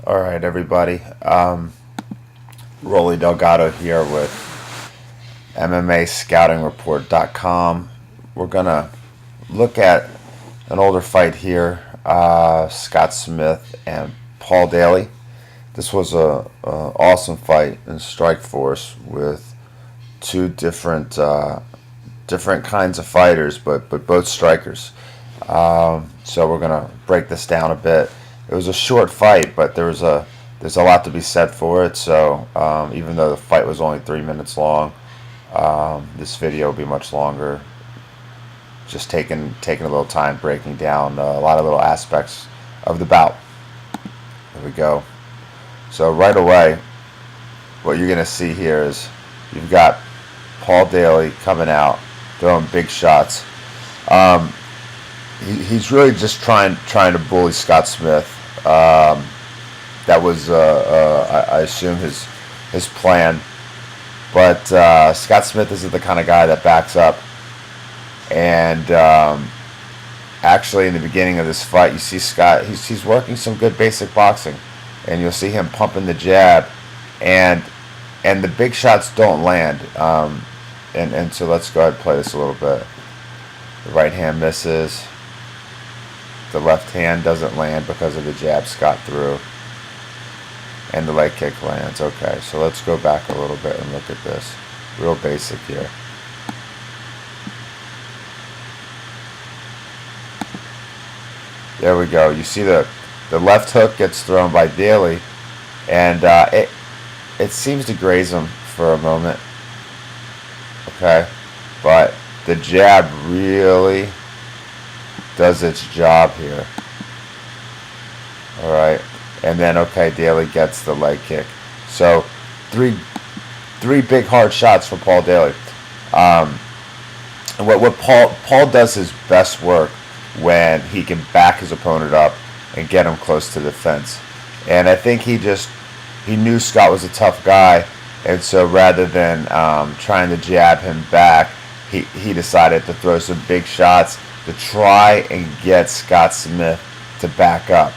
All right, everybody. Rolly Delgado here with MMAscoutingreport.com. We're going to look at an older fight here, Scott Smith and Paul Daley. This was a awesome fight in Strikeforce with two different kinds of fighters, but both strikers. So we're going to break this down a bit. It was a short fight, but there's a lot to be said for it. So even though the fight was only 3 minutes long, this video will be much longer. Just taking a little time breaking down a lot of little aspects of the bout. Here we go. So right away, what you're going to see here is you've got Paul Daley coming out, throwing big shots. He's really just trying to bully Scott Smith. That was, I assume, his plan. But Scott Smith isn't the kind of guy that backs up. And actually, in the beginning of this fight, you see Scott. He's working some good basic boxing, and you'll see him pumping the jab, and the big shots don't land. And so let's go ahead and play this a little bit. The right hand misses. The left hand doesn't land because of the jab Scott threw. And the leg kick lands. Okay, so let's go back a little bit and look at this. Real basic here. There we go. You see the left hook gets thrown by Daley, and it seems to graze him for a moment. Okay, but the jab really does its job here. All right, and then okay, Daley gets the leg kick. So three big hard shots for Paul Daley. What Paul does his best work when he can back his opponent up and get him close to the fence. And I think he knew Scott was a tough guy, and so rather than trying to jab him back, he decided to throw some big shots to try and get Scott Smith to back up.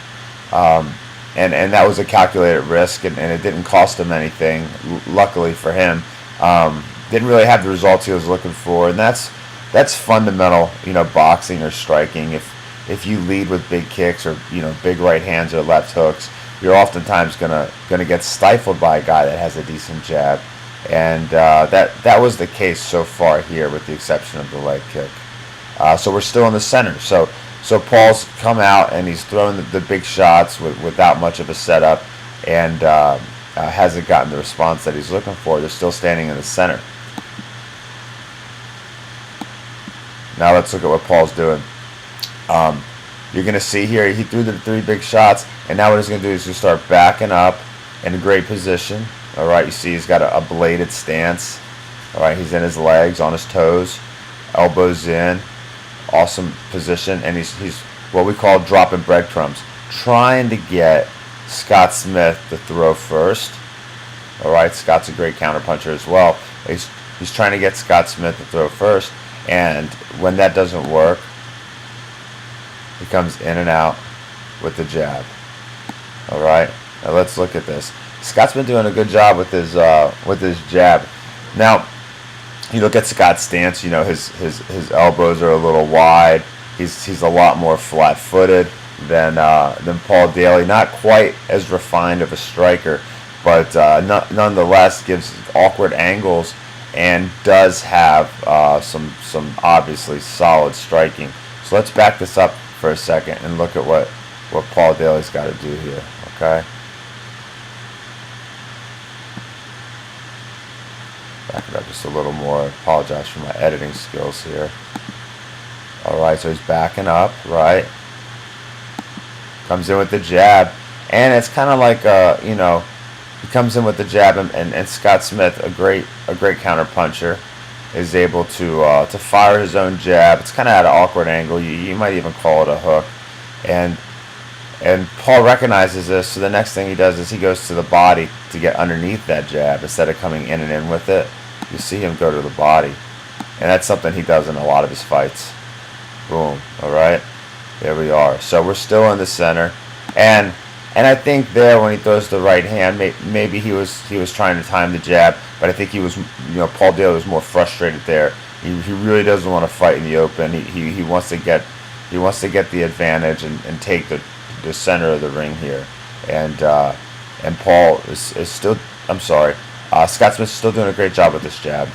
And that was a calculated risk, and it didn't cost him anything, luckily for him. Didn't really have the results he was looking for, and that's fundamental, boxing or striking. If you lead with big kicks or big right hands or left hooks, you're oftentimes gonna get stifled by a guy that has a decent jab, and that was the case so far here, with the exception of the leg kick. So we're still in the center. So Paul's come out and he's throwing the big shots without much of a setup, and hasn't gotten the response that he's looking for. They're still standing in the center. Now let's look at what Paul's doing. You're going to see here, he threw the 3 big shots, and now what he's going to do is just start backing up in a great position. All right, you see he's got a bladed stance. All right, he's in his legs, on his toes, elbows in. Awesome position, and he's what we call dropping breadcrumbs, trying to get Scott Smith to throw first. All right, Scott's a great counterpuncher as well. He's trying to get Scott Smith to throw first, and when that doesn't work, he comes in and out with the jab. All right, now let's look at this. Scott's been doing a good job with his jab. Now, you look at Scott's stance. His elbows are a little wide. He's a lot more flat-footed than Paul Daley. Not quite as refined of a striker, but nonetheless gives awkward angles and does have some obviously solid striking. So let's back this up for a second and look at what Paul Daley's got to do here. Okay. Back it up just a little more. I apologize for my editing skills here. Alright, so he's backing up, right? Comes in with the jab. And it's kind of like, he comes in with the jab, and Scott Smith, a great counter puncher, is able to fire his own jab. It's kind of at an awkward angle. You might even call it a hook. And Paul recognizes this, so the next thing he does is he goes to the body to get underneath that jab instead of coming in and in with it. You see him go to the body, and that's something he does in a lot of his fights. Boom. All right, there we are. So we're still in the center, and And I think there when he throws the right hand, maybe he was trying to time the jab, but I think he was, Paul Daley was more frustrated there. He really doesn't want to fight in the open. He wants to get the advantage and take the center of the ring here. And Paul is still, I'm sorry, Scott Smith's still doing a great job with this jab.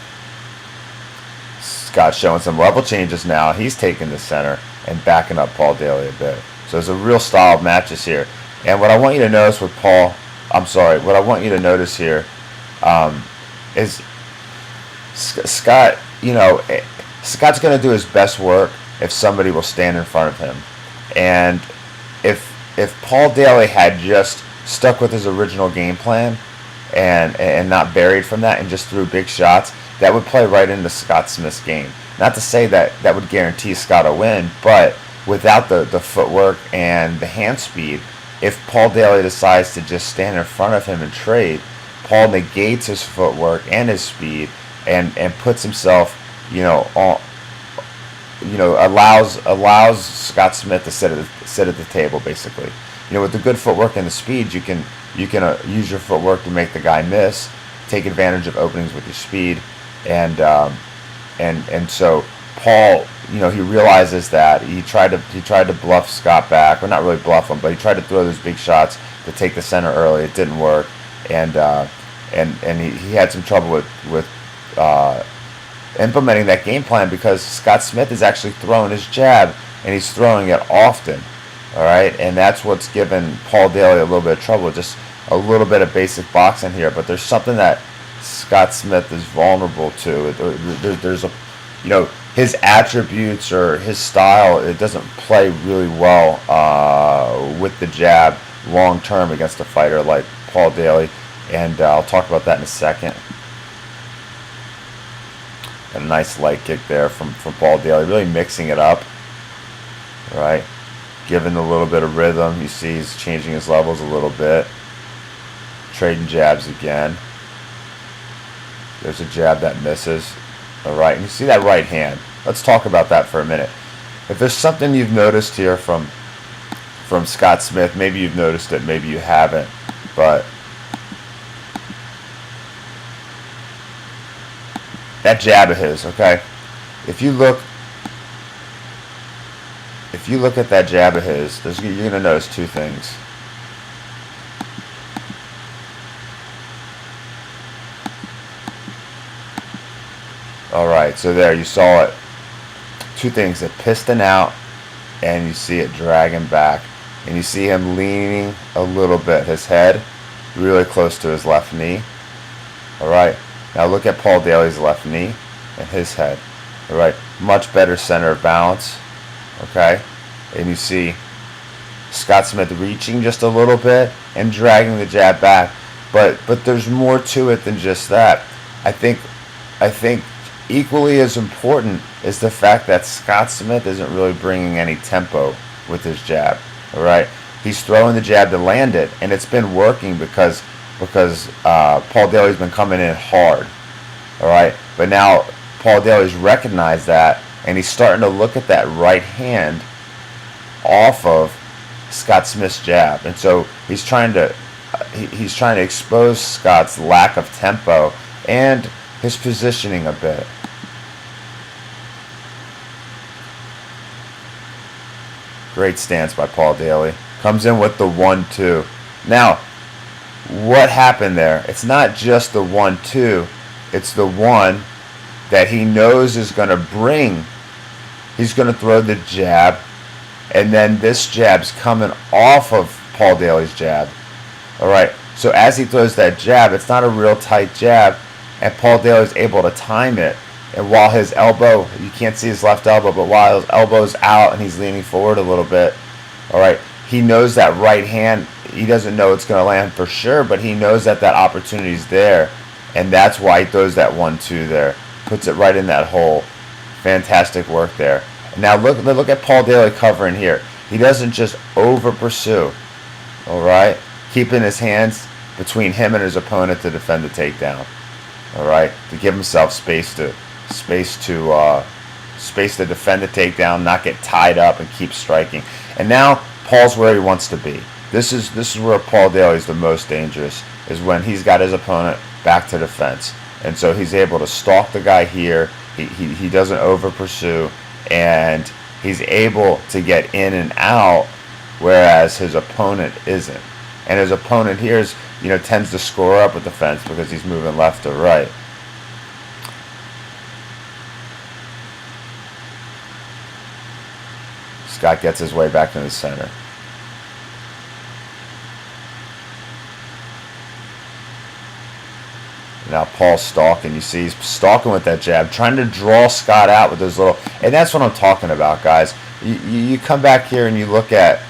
Scott's showing some level changes now. He's taking the center and backing up Paul Daley a bit. So there's a real style of matches here. And what I want you to notice with what I want you to notice here is Scott, Scott's going to do his best work if somebody will stand in front of him. And if Paul Daley had just stuck with his original game plan and not varied from that and just threw big shots, that would play right into Scott Smith's game. Not to say that would guarantee Scott a win, but without the footwork and the hand speed, if Paul Daley decides to just stand in front of him and trade, Paul negates his footwork and his speed and puts himself, allows Scott Smith to sit at the table basically. With the good footwork and the speed, you can use your footwork to make the guy miss, take advantage of openings with your speed, and so Paul, he realizes that he tried to bluff Scott back, or not really bluff him, but he tried to throw those big shots to take the center early. It didn't work, and he had some trouble with implementing that game plan because Scott Smith is actually throwing his jab, and he's throwing it often. All right, and that's what's given Paul Daley a little bit of trouble, just a little bit of basic boxing here. But there's something that Scott Smith is vulnerable to. There's a, his attributes or his style, it doesn't play really well with the jab long term against a fighter like Paul Daley, and I'll talk about that in a second. A nice light kick there from Paul Daley, really mixing it up. All right. Given a little bit of rhythm, you see he's changing his levels a little bit. Trading jabs again. There's a jab that misses. All right, and you see that right hand. Let's talk about that for a minute. If there's something you've noticed here from Scott Smith, maybe you've noticed it, maybe you haven't, but that jab of his, okay? If you look at that jab of his, you're going to notice two things. All right, so there, you saw it. Two things, it piston out, and you see it dragging back. And you see him leaning a little bit, his head really close to his left knee. All right, now look at Paul Daley's left knee and his head. All right, much better center of balance. Okay, and you see Scott Smith reaching just a little bit and dragging the jab back, but there's more to it than just that. I think equally as important is the fact that Scott Smith isn't really bringing any tempo with his jab. All right, he's throwing the jab to land it, and it's been working because Paul Daley's been coming in hard. All right, but now Paul Daley's recognized that, and he's starting to look at that right hand off of Scott Smith's jab, and so he's trying to expose Scott's lack of tempo and his positioning a bit. Great stance by Paul Daley. Comes in with the 1-2. Now, what happened there? It's not just the 1-2. It's the one that he knows is going to bring. He's going to throw the jab, and then this jab's coming off of Paul Daley's jab. All right, so as he throws that jab, it's not a real tight jab, and Paul Daley's able to time it. And while his elbow, you can't see his left elbow, but while his elbow's out and he's leaning forward a little bit, all right, he knows that right hand, he doesn't know it's going to land for sure, but he knows that opportunity's there, and that's why he throws that 1-2 there. Puts it right in that hole. Fantastic work there. Now look at Paul Daley covering here. He doesn't just over pursue. All right, keeping his hands between him and his opponent to defend the takedown. All right, to give himself space to defend the takedown, not get tied up and keep striking. And now Paul's where he wants to be. This is where Paul Daley is the most dangerous, is when he's got his opponent back to defense, and so he's able to stalk the guy here. He doesn't over pursue, and he's able to get in and out, whereas his opponent isn't. And his opponent here is, tends to score up with the fence because he's moving left or right. Scott gets his way back to the center. Now Paul's stalking. You see he's stalking with that jab, trying to draw Scott out with those little... And that's what I'm talking about, guys. You come back here and you look at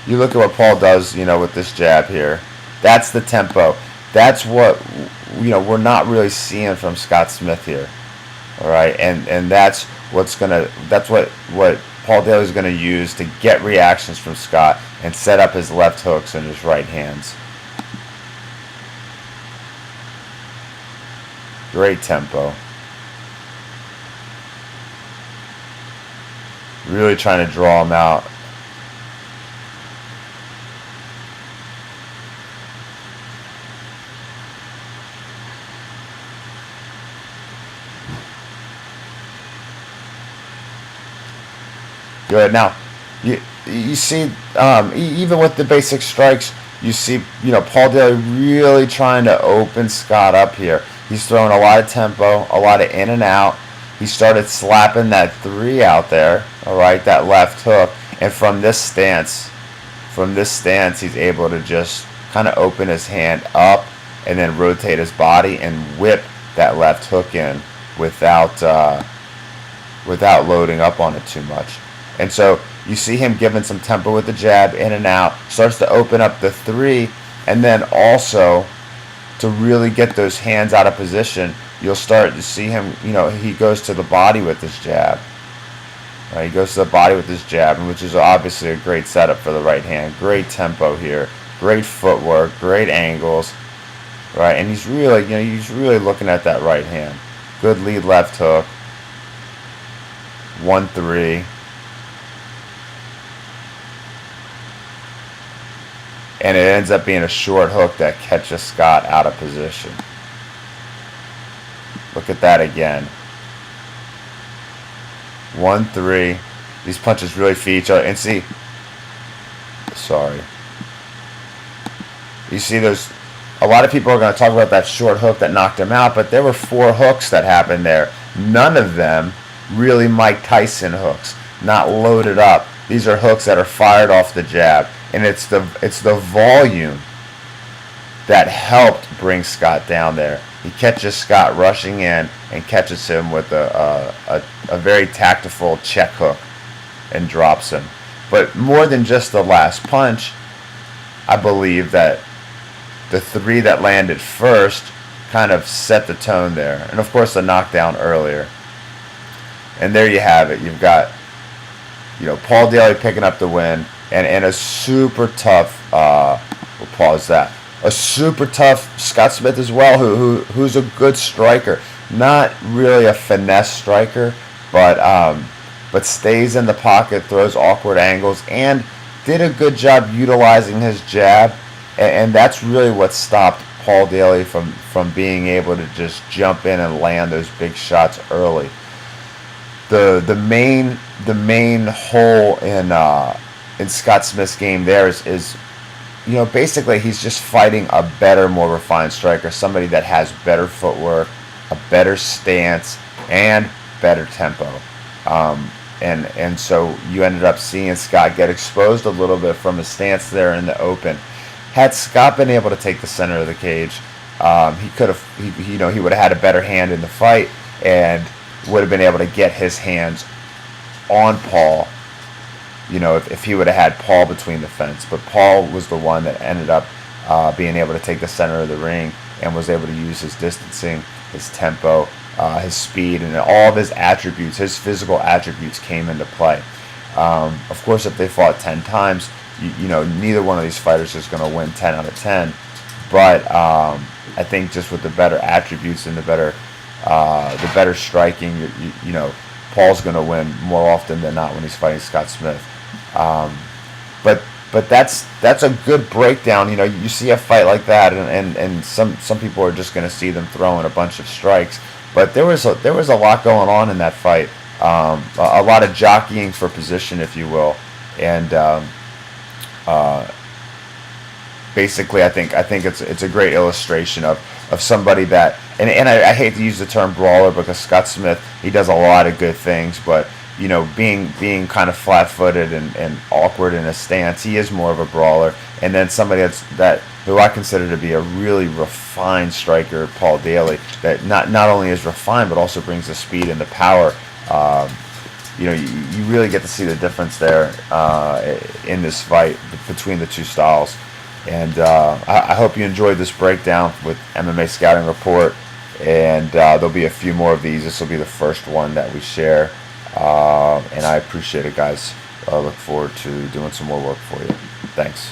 what Paul does, with this jab here. That's the tempo. That's what, we're not really seeing from Scott Smith here. All right, and that's what Paul Daley's gonna use to get reactions from Scott and set up his left hooks and his right hands. Great tempo. Really trying to draw him out. Good. Now, you see, even with the basic strikes, you see, Paul Daley really trying to open Scott up here. He's throwing a lot of tempo, a lot of in and out. He started slapping that 3 out there, all right, that left hook. And from this stance, he's able to just kind of open his hand up and then rotate his body and whip that left hook in without loading up on it too much. And so you see him giving some tempo with the jab, in and out, starts to open up the 3, and then also to really get those hands out of position, you'll start to see him, he goes to the body with this jab. Right, he goes to the body with this jab, which is obviously a great setup for the right hand. Great tempo here, great footwork, great angles, right? And he's really looking at that right hand. Good lead left hook. 1-3. And it ends up being a short hook that catches Scott out of position. Look at that again. 1-3. These punches really feed each other. And see, you see those, a lot of people are going to talk about that short hook that knocked him out, but there were 4 hooks that happened there. None of them really Mike Tyson hooks, not loaded up. These are hooks that are fired off the jab. And it's the volume that helped bring Scott down there. He catches Scott rushing in and catches him with a very tactful check hook and drops him. But more than just the last punch, I believe that the 3 that landed first kind of set the tone there. And of course the knockdown earlier. And there you have it. You've got, Paul Daley picking up the win. And a super tough, we'll pause that. A super tough Scott Smith as well, who's a good striker. Not really a finesse striker, but stays in the pocket, throws awkward angles, and did a good job utilizing his jab. And that's really what stopped Paul Daley from being able to just jump in and land those big shots early. The main hole in Scott Smith's game there is basically he's just fighting a better, more refined striker, somebody that has better footwork, a better stance, and better tempo. And so you ended up seeing Scott get exposed a little bit from his stance there in the open. Had Scott been able to take the center of the cage, he would have had a better hand in the fight and would have been able to get his hands on Paul. If he would have had Paul between the fence. But Paul was the one that ended up being able to take the center of the ring and was able to use his distancing, his tempo, his speed, and all of his attributes, his physical attributes came into play. Of course, if they fought 10 times, neither one of these fighters is going to win 10 out of 10. But I think just with the better attributes and the better striking, Paul's going to win more often than not when he's fighting Scott Smith. But but that's a good breakdown. You know, you see a fight like that, and some people are just going to see them throwing a bunch of strikes. But there was a lot going on in that fight, a lot of jockeying for position, if you will, and uh, basically, I think it's a great illustration of somebody that, and I hate to use the term brawler because Scott Smith, he does a lot of good things, but you know, being kind of flat-footed and awkward in his stance, he is more of a brawler. And then somebody that who I consider to be a really refined striker, Paul Daley, that not only is refined but also brings the speed and the power. You know, you really get to see the difference there in this fight between the two styles. And I hope you enjoyed this breakdown with MMA Scouting Report. And there'll be a few more of these. This will be the first one that we share. And I appreciate it, guys. I look forward to doing some more work for you. Thanks.